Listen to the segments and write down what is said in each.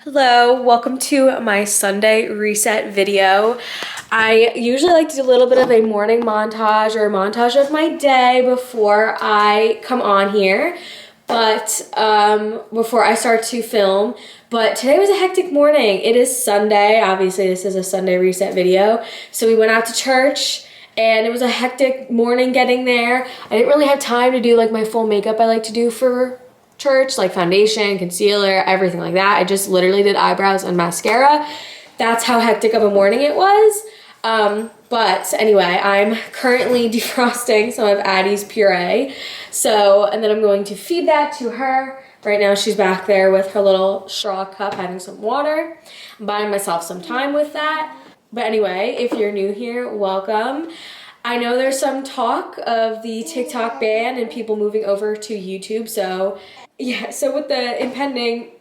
Hello, welcome to my Sunday reset video. I usually like to do a little bit of a morning montage or a montage of my day before I come on here, but before I start to film. But today was a hectic morning. It is Sunday. Obviously, this is a Sunday reset video. So we went out to church and it was a hectic morning getting there. I didn't really have time to do like my full makeup I like to do for church, like foundation, concealer, everything like that. I just literally did eyebrows and mascara. That's how hectic of a morning it was. But anyway, I'm currently defrosting some of Addie's puree. And then I'm going to feed that to her. Right now she's back there with her little straw cup having some water. I'm buying myself some time with that. But anyway, if you're new here, welcome. I know there's some talk of the TikTok ban and people moving over to YouTube. So with the impending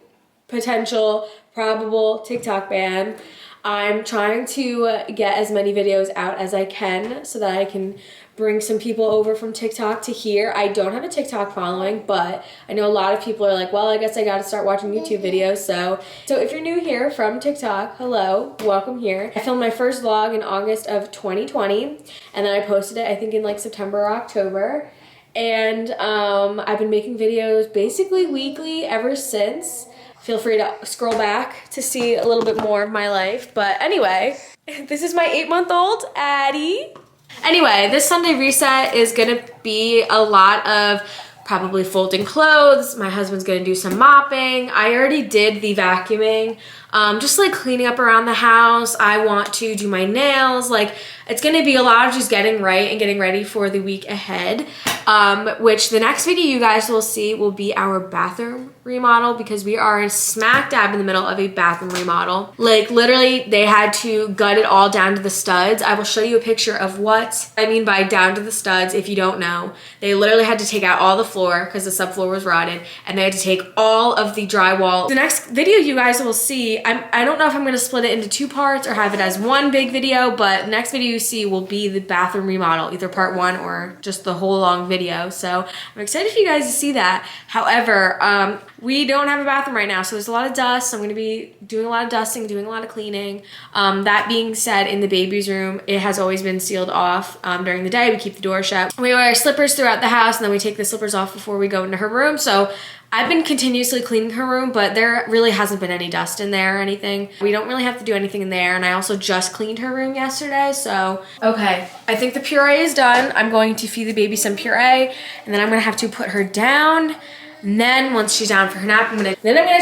potential probable TikTok ban, I'm trying to get as many videos out as I can so that I can bring some people over from TikTok to here. I don't have a TikTok following, but I know a lot of people are like, well, I guess I gotta start watching YouTube videos. So if you're new here from TikTok, hello, welcome here. I filmed my first vlog in August of 2020, and then I posted it, I think in like September or October. And I've been making videos basically weekly ever since. Feel free to scroll back to see a little bit more of my life. But anyway, this is my 8-month-old Addie. Anyway, this Sunday reset is gonna be a lot of probably folding clothes. My husband's gonna do some mopping. I already did the vacuuming. Just like cleaning up around the house. I want to do my nails. Like, it's gonna be a lot of just getting right and getting ready for the week ahead. Which the next video you guys will see will be our bathroom remodel, because we are smack dab in the middle of a bathroom remodel. Like, literally, they had to gut it all down to the studs. I will show you a picture of what I mean by down to the studs if you don't know. They literally had to take out all the floor because the subfloor was rotted, and they had to take all of the drywall. The next video you guys will see, I don't know if I'm gonna split it into 2 parts or have it as one big video, but the next video you see will be the bathroom remodel, either part 1 or just the whole long video. So I'm excited for you guys to see that. However, we don't have a bathroom right now, so there's a lot of dust. I'm gonna be doing a lot of dusting, doing a lot of cleaning. That being said, in the baby's room, it has always been sealed off during the day. We keep the door shut. We wear slippers throughout the house, and then we take the slippers off before we go into her room. So I've been continuously cleaning her room, but there really hasn't been any dust in there or anything. We don't really have to do anything in there, and I also just cleaned her room yesterday, so. Okay, I think the puree is done. I'm going to feed the baby some puree, and then I'm gonna have to put her down. And then once she's down for her nap, I'm gonna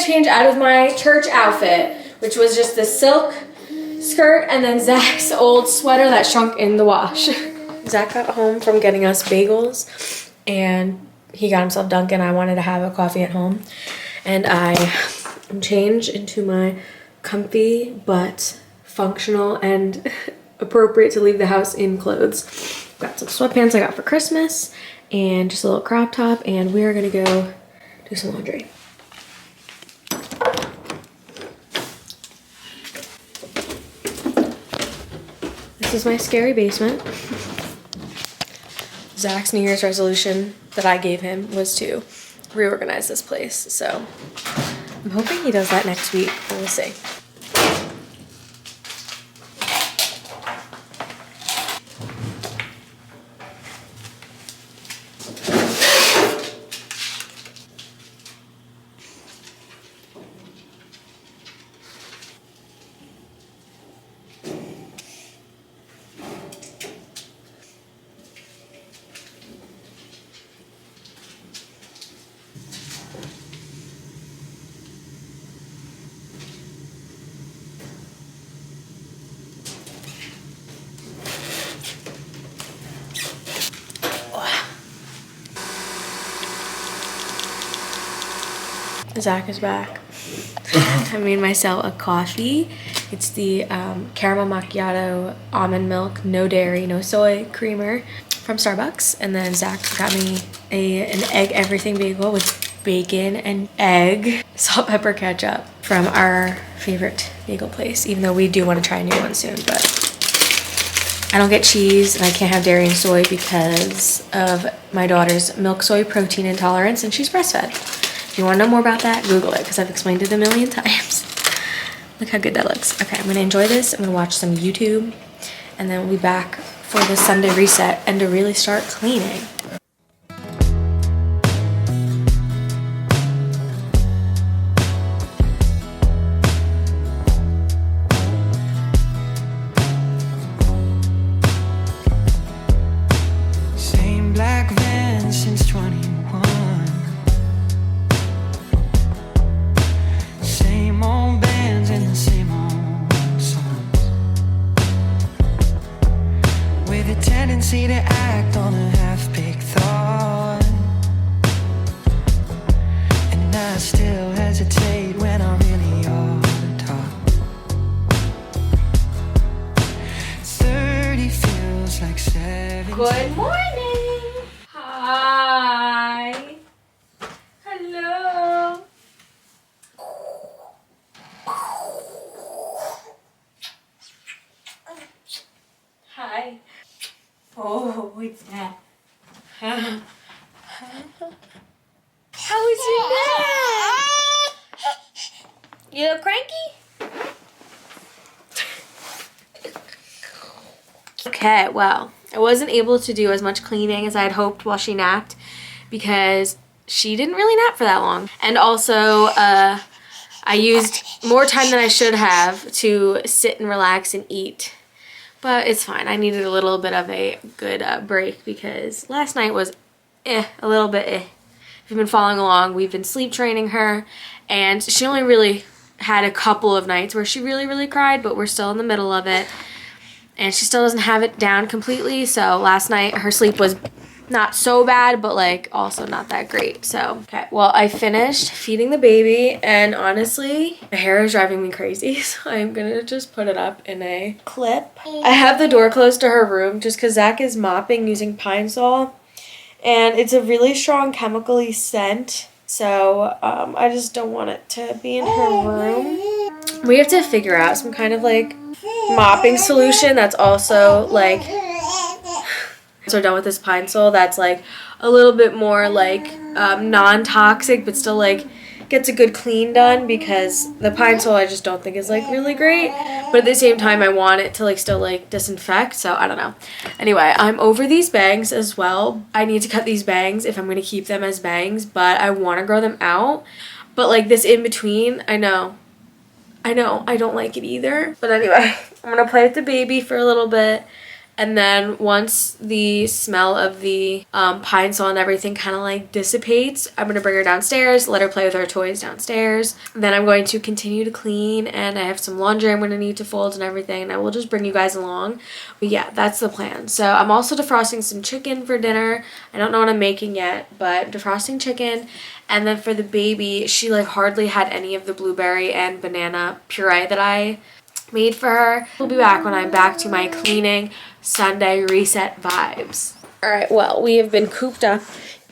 change out of my church outfit, which was just this silk skirt and then Zach's old sweater that shrunk in the wash. Zach got home from getting us bagels, and he got himself Dunkin'. I wanted to have a coffee at home, and I changed into my comfy but functional and appropriate to leave the house in clothes. Got some sweatpants I got for Christmas and just a little crop top, and we are gonna go do some laundry. This is my scary basement. Zach's New Year's resolution that I gave him was to reorganize this place. So I'm hoping he does that next week, but we'll see. Zach is back. I made myself a coffee. It's the caramel macchiato almond milk, no dairy, no soy creamer from Starbucks. And then Zach got me an egg everything bagel with bacon and egg, salt, pepper, ketchup from our favorite bagel place, even though we do want to try a new one soon. But I don't get cheese and I can't have dairy and soy because of my daughter's milk soy protein intolerance, and she's breastfed. If you want to know more about that, Google it, because I've explained it a million times. Look how good that looks. Okay, I'm gonna enjoy this. I'm gonna watch some YouTube, and then we'll be back for the Sunday reset and to really start cleaning. Same black van since 21. Same old bands and the same old songs, with a tendency to act on a half-baked thought. And I still hesitate when I really ought to talk. 30 feels like 17. Good morning. Hi. Hello. Hi. Oh, what's that? How was your day? You look cranky? Okay, well, I wasn't able to do as much cleaning as I had hoped while she napped because she didn't really nap for that long. And also, I used more time than I should have to sit and relax and eat. But it's fine. I needed a little bit of a good break because last night was a little bit If you've been following along, we've been sleep training her, and she only really had a couple of nights where she really cried, but we're still in the middle of it. And she still doesn't have it down completely, so last night her sleep was not so bad, but like also not that great. So, okay, well, I finished feeding the baby, and honestly, my hair is driving me crazy, so I'm gonna just put it up in a clip. I have the door closed to her room just because Zach is mopping using Pine Sol, and it's a really strong chemically scent, so I just don't want it to be in her room. We have to figure out some kind of like mopping solution that's also like, so we're done with this Pine Sol that's like a little bit more like non-toxic but still like gets a good clean done, because the Pine Sol I just don't think is like really great, but at the same time I want it to like still like disinfect, so I don't know. Anyway, I'm over these bangs as well. I need to cut these bangs if I'm going to keep them as bangs, but I want to grow them out. But like this in between, I know I don't like it either. But anyway, I'm going to play with the baby for a little bit. And then once the smell of the Pine Sol and everything kind of like dissipates, I'm going to bring her downstairs, let her play with her toys downstairs. Then I'm going to continue to clean, and I have some laundry I'm going to need to fold and everything, and I will just bring you guys along. But yeah, that's the plan. So I'm also defrosting some chicken for dinner. I don't know what I'm making yet, but defrosting chicken. And then for the baby, she like hardly had any of the blueberry and banana puree that I made for her. We'll be back when I'm back to my cleaning Sunday reset vibes. All right, well, we have been cooped up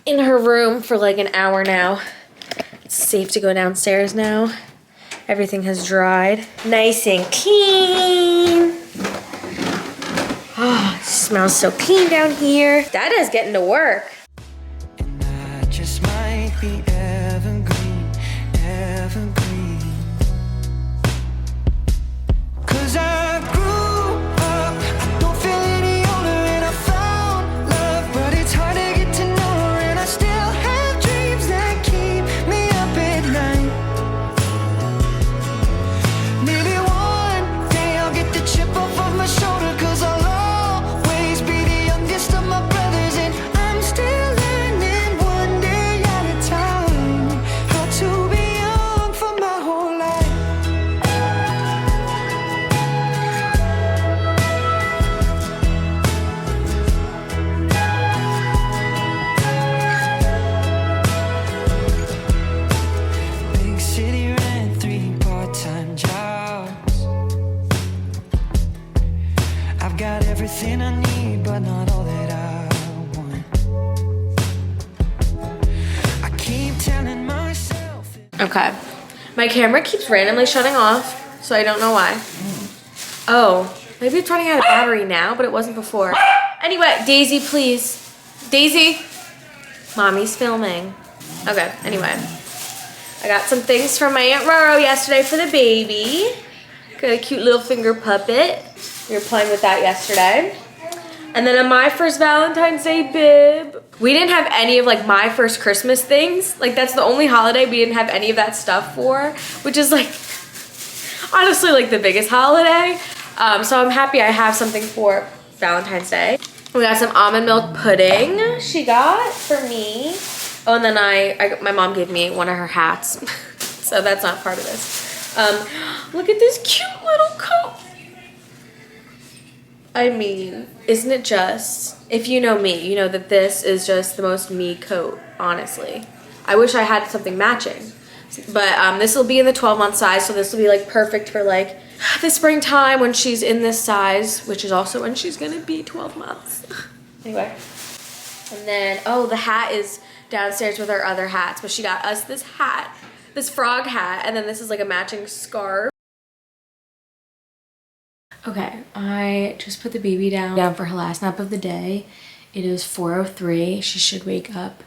in her room for like an hour now. It's safe to go downstairs now. Everything has dried. Nice and clean. Oh, it smells so clean down here. Dada's getting to work. And I just might be evergreen, evergreen. 'Cause I grew up, I don't feel any older, and I found love, but it's hard to get to know her, and I still have dreams that keep me up at night. Maybe one day I'll get the chip off of my shoulder, 'cause I'll always be the youngest of my brothers, and I'm still learning one day at a time how to be young for my whole life. Big city rent, 3 part-time jobs. I've got everything I need, but not all that I want. I keep telling myself Okay. My camera keeps randomly shutting off, so I don't know why. Oh, maybe it's running out of battery now, but it wasn't before. Anyway, Daisy, please. Daisy. Mommy's filming. Okay, anyway. I got some things from my Aunt Roro yesterday for the baby. Got a cute little finger puppet. We were playing with that yesterday. And then on my first Valentine's Day bib, we didn't have any of like my first Christmas things. Like that's the only holiday we didn't have any of that stuff for, which is like honestly like the biggest holiday. So I'm happy I have something for Valentine's Day. We got some almond milk pudding she got for me. Oh, and then my mom gave me one of her hats. So that's not part of this. Look at this cute little coat. I mean, isn't it just, if you know me, you know that this is just the most me coat, honestly. I wish I had something matching. But this will be in the 12-month size, so this will be like perfect for like the springtime when she's in this size, which is also when she's gonna be 12 months. Anyway. And then, oh, the hat is downstairs with our other hats, but she got us this hat, this frog hat, and then this is like a matching scarf. Okay, I just put the baby down for her last nap of the day. It is 4:03. She should wake up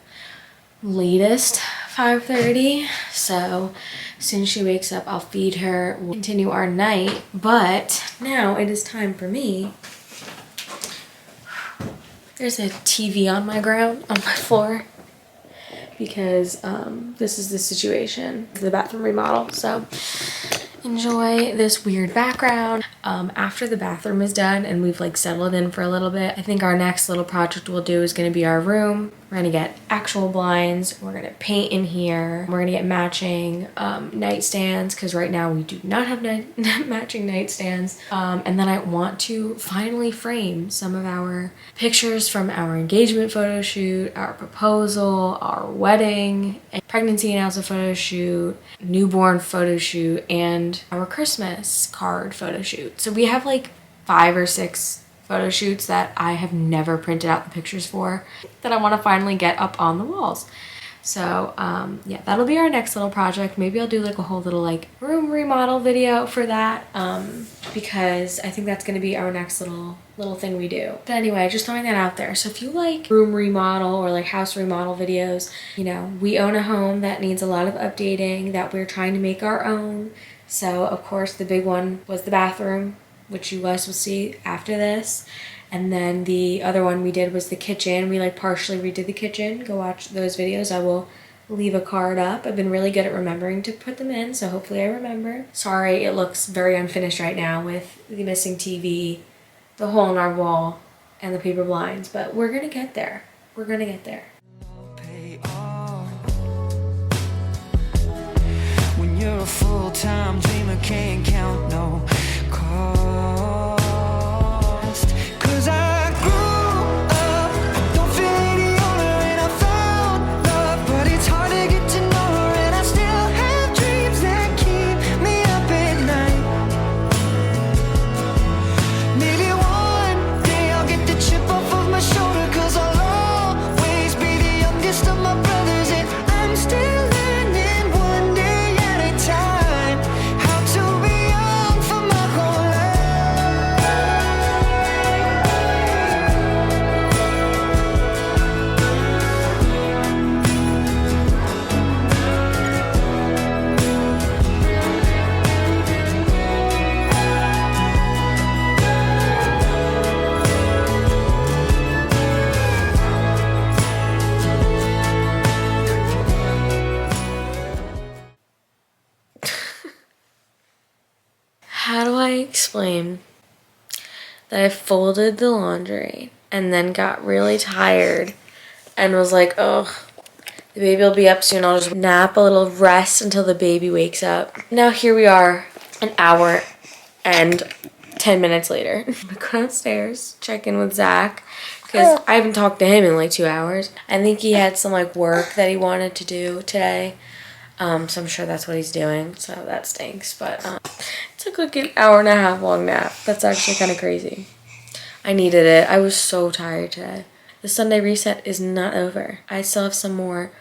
latest 5:30. So as soon as she wakes up, I'll feed her. We'll continue our night. But now it is time for me. There's a TV on my floor. Because this is the situation, the bathroom remodel. So enjoy this weird background. After the bathroom is done and we've like settled in for a little bit, I think our next little project we'll do is gonna be our room. We're gonna get actual blinds. We're gonna paint in here. We're gonna get matching nightstands because right now we do not have matching nightstands. And then I want to finally frame some of our pictures from our engagement photo shoot, our proposal, our wedding, pregnancy announcement photo shoot, newborn photo shoot, and our Christmas card photo shoot. So we have like 5 or 6 photo shoots that I have never printed out the pictures for that I want to finally get up on the walls. So yeah, that'll be our next little project. Maybe I'll do like a whole little like room remodel video for that because I think that's going to be our next little thing we do. But anyway, just throwing that out there. So if you like room remodel or like house remodel videos, you know, we own a home that needs a lot of updating that we're trying to make our own. So of course the big one was the bathroom, which you guys will see after this. And then the other one we did was the kitchen. We like partially redid the kitchen. Go watch those videos. I will leave a card up. I've been really good at remembering to put them in, so hopefully I remember. Sorry, it looks very unfinished right now with the missing TV, the hole in our wall, and the paper blinds, but we're gonna get there. We're gonna get there. When you're a full-time dreamer, can't count no cost. 'Cause I grew up, don't feel any older, and I found love, but it's hard to get to know her, and I still have dreams that keep me up at night. Maybe one day I'll get the chip off of my shoulder, 'cause I'll always be the youngest of my brothers, and I'm still learning one day at a time how to be young for my whole life. How do I explain that I folded the laundry and then got really tired and was like, oh, the baby will be up soon. I'll just nap a little, rest until the baby wakes up. Now here we are, an hour and 10 minutes later. I'm gonna go downstairs, check in with Zach, because I haven't talked to him in like 2 hours. I think he had some like work that he wanted to do today. So I'm sure that's what he's doing, so that stinks. But it took like an hour and a half long nap. That's actually kind of crazy. I needed it. I was so tired today. The Sunday reset is not over. I still have some more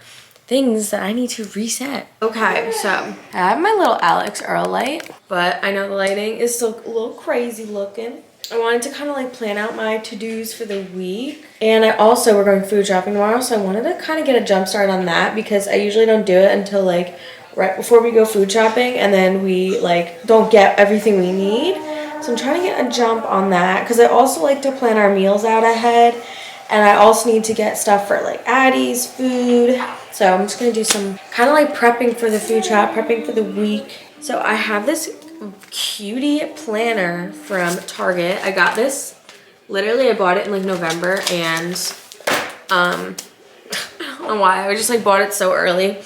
things that I need to reset. Okay, so I have my little Alex Earl light, but I know the lighting is still a little crazy looking. I wanted to kind of like plan out my to-dos for the week. And we're going food shopping tomorrow, so I wanted to kind of get a jump start on that because I usually don't do it until like right before we go food shopping, and then we like don't get everything we need. So I'm trying to get a jump on that because I also like to plan our meals out ahead, and I also need to get stuff for like Addie's food. So I'm just gonna do some kind of like prepping for the food shop, prepping for the week. So I have this cutie planner from Target. I got this, literally I bought it in like November, and I don't know why, I just like bought it so early,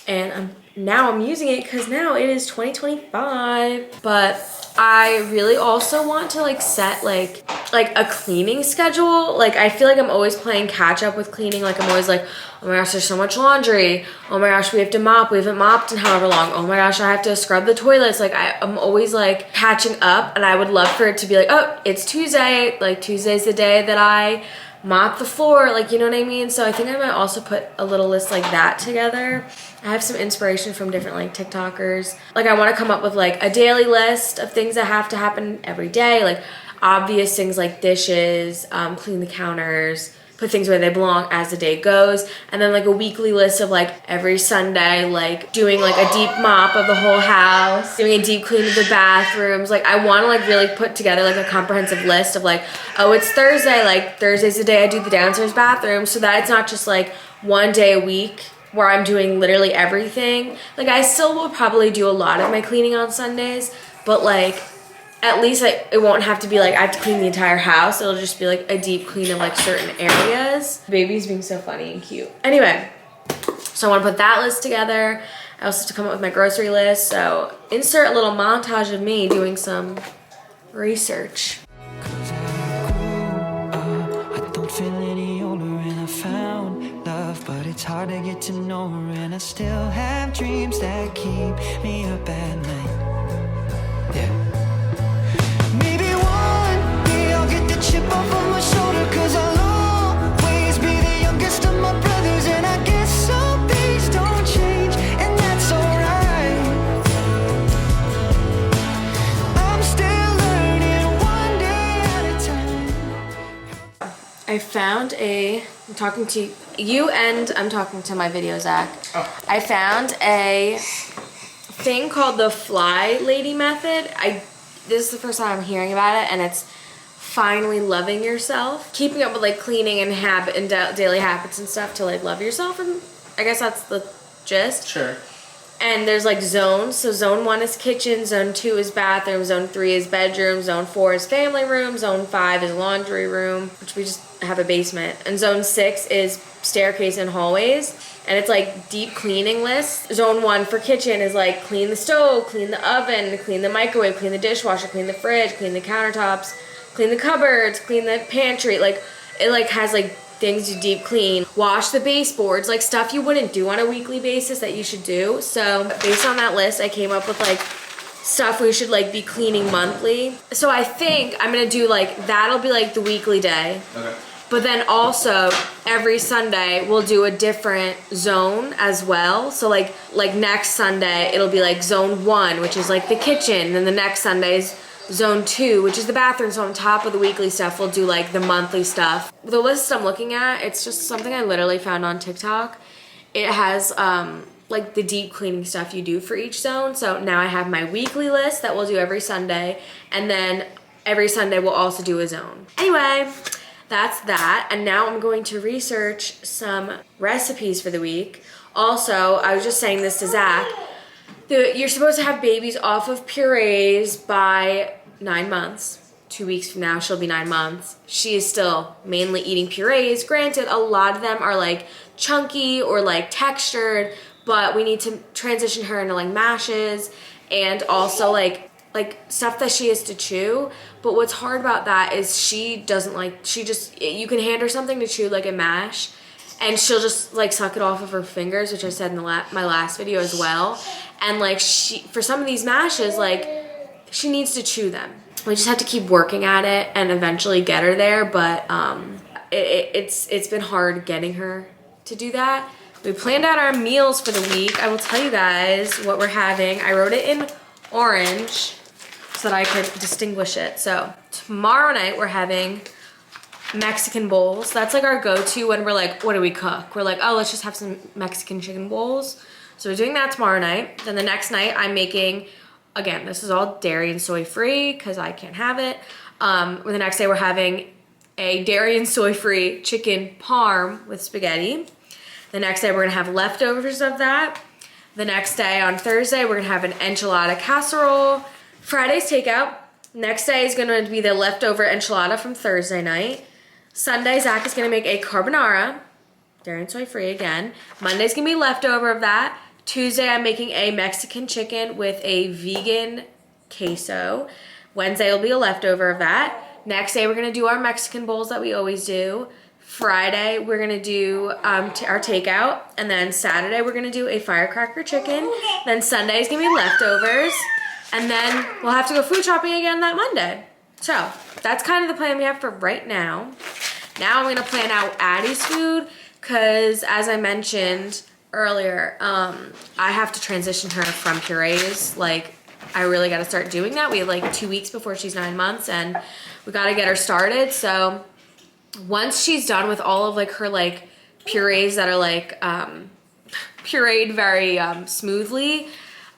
and now I'm using it because now it is 2025. But I really also want to like set like a cleaning schedule. Like I feel like I'm always playing catch up with cleaning. Like I'm always like, oh my gosh, there's so much laundry. Oh my gosh, we have to mop. We haven't mopped in however long. Oh my gosh, I have to scrub the toilets. Like I'm always like catching up, and I would love for it to be like, oh, it's Tuesday. Like Tuesday's the day that I mop the floor, like, you know what I mean? So I think I might also put a little list like that together. I have some inspiration from different like TikTokers. Like I want to come up with like a daily list of things that have to happen every day, like obvious things like dishes, clean the counters, put things where they belong as the day goes, and then like a weekly list of like every Sunday, like doing like a deep mop of the whole house, doing a deep clean of the bathrooms. Like I want to like really put together like a comprehensive list of like, oh, it's Thursday, like Thursday's the day I do the downstairs bathroom, so that it's not just like one day a week where I'm doing literally everything. Like I still will probably do a lot of my cleaning on Sundays, but like at least it won't have to be like I have to clean the entire house. It'll just be like a deep clean of like certain areas. Baby's being so funny and cute. Anyway, so I want to put that list together. I also have to come up with my grocery list. So insert a little montage of me doing some research. I don't feel any older, and I found love, but it's hard to get to know her, and I still have dreams that keep me up at night. Yeah. Maybe one day I'll get the chip off of my shoulder, 'cause I'll always be the youngest of my brothers, and I guess some things don't change, and that's alright. I'm still learning one day at a time. I found I'm talking to you and I'm talking to my video, Zach. Oh. I found a thing called the Fly Lady Method. This is the first time I'm hearing about it, and it's finally loving yourself. Keeping up with like cleaning and daily habits and stuff to like love yourself, and I guess that's the gist. Sure. And there's like zones. So zone 1 is kitchen, zone 2 is bathroom, zone 3 is bedroom, zone 4 is family room, zone 5 is laundry room, which we just have a basement, and zone 6 is staircase and hallways. And it's like deep cleaning lists. Zone 1 for kitchen is like clean the stove, clean the oven, clean the microwave, clean the dishwasher, clean the fridge, clean the countertops, clean the cupboards, clean the pantry. Like it like has like things to deep clean. Wash the baseboards, like stuff you wouldn't do on a weekly basis that you should do. So based on that list, I came up with like stuff we should like be cleaning monthly. So I think I'm gonna do like, that'll be like the weekly day. Okay. But then also every Sunday we'll do a different zone as well. So like next Sunday it'll be like zone 1, which is like the kitchen, and then the next Sunday is zone 2, which is the bathroom. So on top of the weekly stuff, we'll do like the monthly stuff. The list I'm looking at, it's just something I literally found on TikTok. It has like the deep cleaning stuff you do for each zone. So now I have my weekly list that we'll do every Sunday, and then every Sunday we'll also do a zone. Anyway, that's that. And now I'm going to research some recipes for the week. Also, I was just saying this to Zach, you're supposed to have babies off of purees by 9 months. 2 weeks from now, she'll be 9 months. She is still mainly eating purees. Granted, a lot of them are like chunky or like textured, but we need to transition her into like mashes and also like stuff that she has to chew. But what's hard about that is she doesn't like, you can hand her something to chew like a mash, and she'll just like suck it off of her fingers, which I said in my last video as well. And like for some of these mashes, like she needs to chew them. We just have to keep working at it and eventually get her there. But it's been hard getting her to do that. We planned out our meals for the week. I will tell you guys what we're having. I wrote it in orange so that I could distinguish it. So tomorrow night we're having Mexican bowls. That's like our go-to when we're like, what do we cook? We're like, oh, let's just have some Mexican chicken bowls. So we're doing that tomorrow night. Then the next night I'm making, again, this is all dairy and soy free because I can't have it. The next day we're having a dairy and soy free chicken parm with spaghetti. The next day we're gonna have leftovers of that. The next day on Thursday we're gonna have an enchilada casserole. Friday's takeout. Next day is gonna be the leftover enchilada from Thursday night. Sunday, Zach is gonna make a carbonara, dairy and soy free again. Monday's gonna be leftover of that. Tuesday, I'm making a Mexican chicken with a vegan queso. Wednesday will be a leftover of that. Next day, we're gonna do our Mexican bowls that we always do. Friday, we're gonna do our takeout. And then Saturday, we're gonna do a firecracker chicken. Then Sunday is gonna be leftovers. And then we'll have to go food shopping again that Monday. So that's kind of the plan we have for right now. Now I'm gonna plan out Addie's food because, as I mentioned earlier, I have to transition her from purees. Like, I really gotta start doing that. We have like 2 weeks before she's 9 months and we gotta get her started. So once she's done with all of like her like purees that are like pureed very smoothly,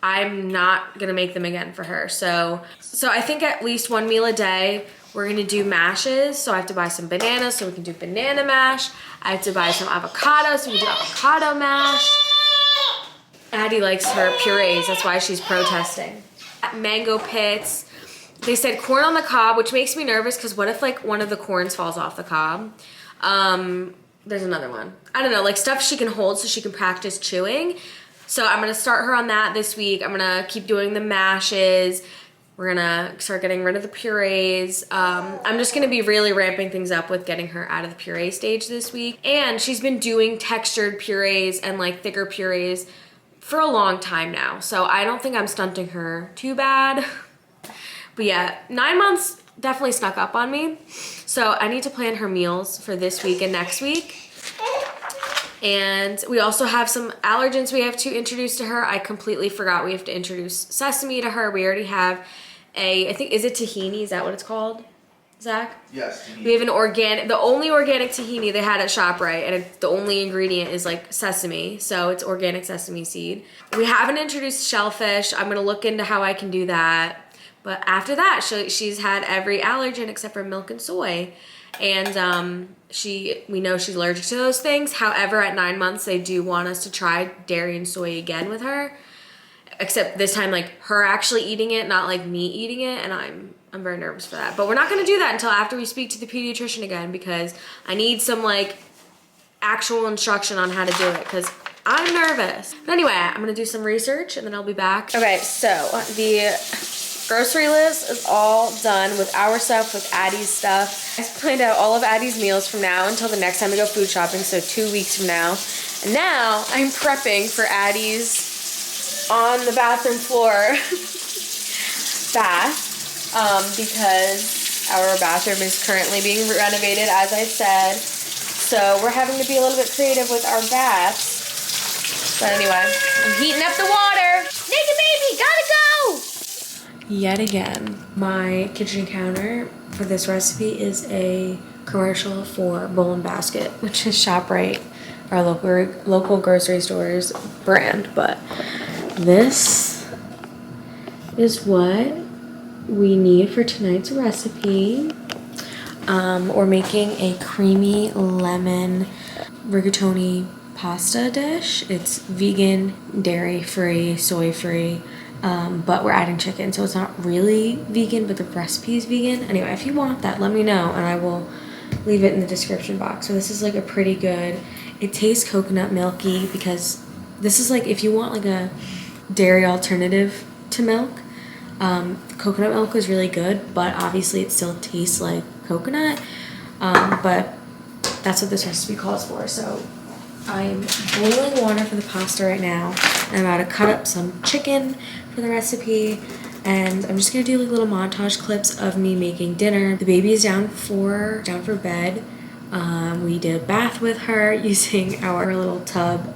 I'm not gonna make them again for her. So I think at least one meal a day, we're gonna do mashes. So I have to buy some bananas so we can do banana mash. I have to buy some avocado so we can do avocado mash. Addie likes her purees, that's why she's protesting. Mango pits. They said corn on the cob, which makes me nervous because what if like one of the corns falls off the cob? There's another one. I don't know, like stuff she can hold so she can practice chewing. So I'm gonna start her on that this week. I'm gonna keep doing the mashes. We're gonna start getting rid of the purees. I'm just gonna be really ramping things up with getting her out of the puree stage this week. And she's been doing textured purees and like thicker purees for a long time now. So I don't think I'm stunting her too bad. But yeah, 9 months definitely snuck up on me. So I need to plan her meals for this week and next week. And we also have some allergens we have to introduce to her. I completely forgot we have to introduce sesame to her. We already have I think, is it tahini? Is that what it's called, Zach? Yes. We have the only organic tahini they had at ShopRite, and the only ingredient is like sesame, so it's organic sesame seed. We haven't introduced shellfish. I'm gonna look into how I can do that. But after that, she's had every allergen except for milk and soy. And we know she's allergic to those things. However, at 9 months, they do want us to try dairy and soy again with her. Except this time, like, her actually eating it, not like me eating it. And I'm very nervous for that. But we're not going to do that until after we speak to the pediatrician again, because I need some, like, actual instruction on how to do it, because I'm nervous. But anyway, I'm going to do some research, and then I'll be back. Okay, so the grocery list is all done with our stuff, with Addie's stuff. I planned out all of Addie's meals from now until the next time we go food shopping, so 2 weeks from now. And now I'm prepping for Addie's on the bathroom floor bath, because our bathroom is currently being renovated, as I said. So we're having to be a little bit creative with our baths. But anyway, I'm heating up the water. Naked baby, gotta go! Yet again, my kitchen counter for this recipe is a commercial for Bowl and Basket, which is ShopRite, our local grocery store's brand. But this is what we need for tonight's recipe. We're making a creamy lemon rigatoni pasta dish. It's vegan, dairy-free, soy-free. But we're adding chicken, so it's not really vegan, but the recipe is vegan. Anyway, if you want that, let me know, and I will leave it in the description box. So this is like a pretty good, it tastes coconut milky, because this is like, if you want like a dairy alternative to milk, coconut milk is really good, but obviously it still tastes like coconut, but that's what this recipe calls for. So I'm boiling water for the pasta right now. I'm about to cut up some chicken for the recipe, and I'm just gonna do like little montage clips of me making dinner. The baby is down for bed. We did a bath with her using our little tub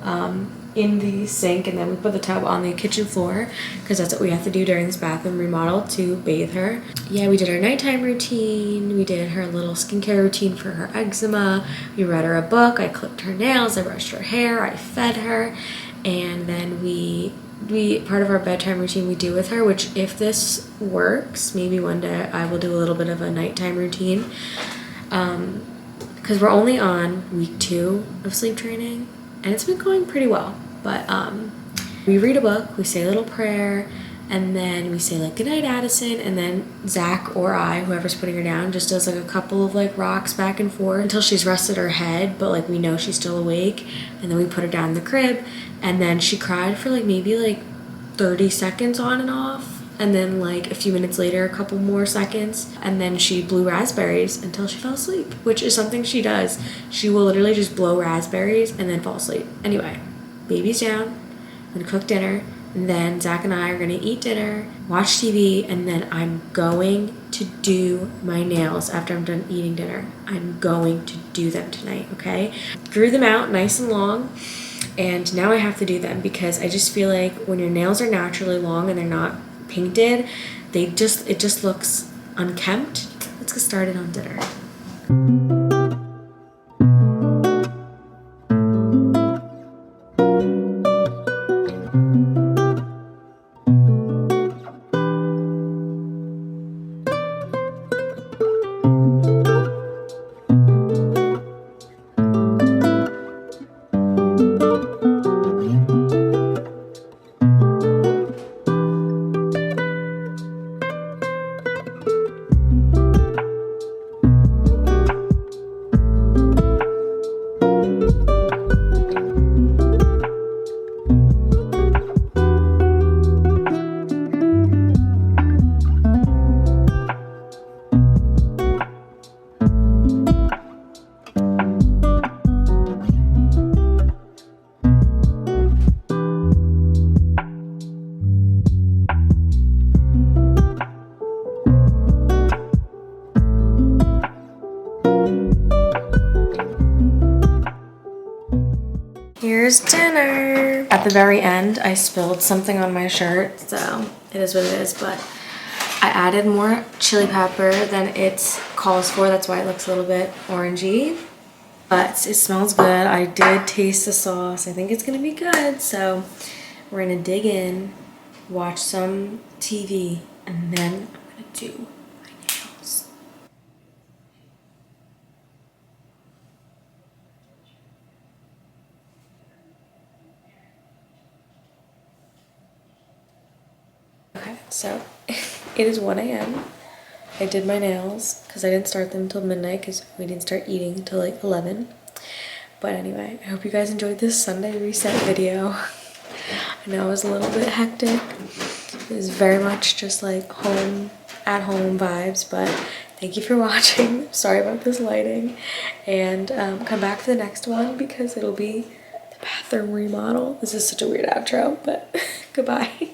in the sink, and then we put the tub on the kitchen floor because that's what we have to do during this bathroom remodel, to bathe her. Yeah, we did our nighttime routine. We did her little skincare routine for her eczema. We read her a book. I clipped her nails. I brushed her hair. I fed her. and then we part of our bedtime routine we do with her, which if this works, maybe one day I will do a little bit of a nighttime routine, because we're only on week 2 of sleep training and it's been going pretty well. But we read a book, we say a little prayer, and then we say like goodnight Addison, and then Zach or I, whoever's putting her down, just does like a couple of like rocks back and forth until she's rested her head, but like we know she's still awake, and then we put her down in the crib, and then she cried for like maybe like 30 seconds on and off, and then like a few minutes later a couple more seconds, and then she blew raspberries until she fell asleep, which is something she does. She will literally just blow raspberries and then fall asleep. Anyway, baby's down, I'm gonna cook dinner, and then Zach and I are gonna eat dinner, watch TV, and then I'm going to do my nails after I'm done eating dinner. I'm going to do them tonight, okay? Grew them out nice and long, and now I have to do them because I just feel like when your nails are naturally long and they're not painted, it just looks unkempt. Let's get started on dinner. Here's dinner. At the very end, I spilled something on my shirt, so it is what it is, but I added more chili pepper than it calls for. That's why it looks a little bit orangey, but it smells good. I did taste the sauce. I think it's gonna be good, so we're gonna dig in, watch some TV, and then I'm gonna do my nails. Okay, so it is 1 a.m. I did my nails because I didn't start them until midnight because we didn't start eating until like 11. But anyway, I hope you guys enjoyed this Sunday reset video. I know it was a little bit hectic. It was very much just like at home vibes, but thank you for watching. Sorry about this lighting, and come back for the next one because it'll be the bathroom remodel. This is such a weird outro, but goodbye.